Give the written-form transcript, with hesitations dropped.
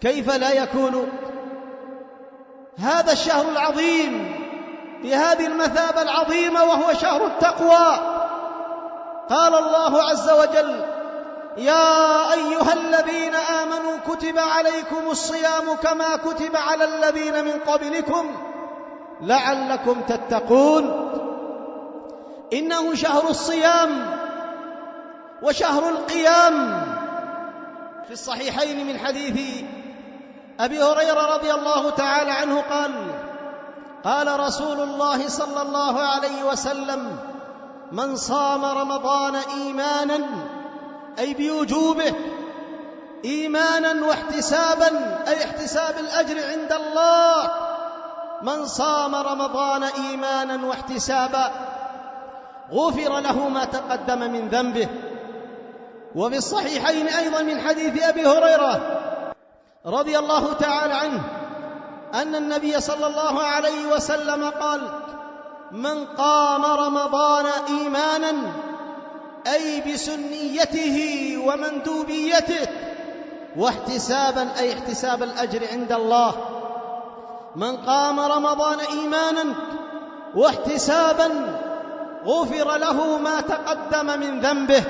كيف لا يكون هذا الشهر العظيم بهذه المثابة العظيمة وهو شهر التقوى؟ قال الله عز وجل: يا أيها الذين آمنوا كتب عليكم الصيام كما كتب على الذين من قبلكم لعلكم تتقون. إنه شهر الصيام وشهر القيام. في الصحيحين من حديث أبي هريرة رضي الله تعالى عنه قال رسول الله صلى الله عليه وسلم: من صام رمضان إيمانا، أي بوجوبه، إيمانا واحتسابا، أي احتساب الأجر عند الله، من صام رمضان إيمانا واحتسابا غفر له ما تقدم من ذنبه. وفي الصحيحين أيضا من حديث أبي هريرة رضي الله تعالى عنه أن النبي صلى الله عليه وسلم قال: من قام رمضان إيمانا، أي بسنيته ومندوبيته، واحتسابا، أي احتساب الأجر عند الله، من قام رمضان إيمانا واحتسابا غفر له ما تقدم من ذنبه.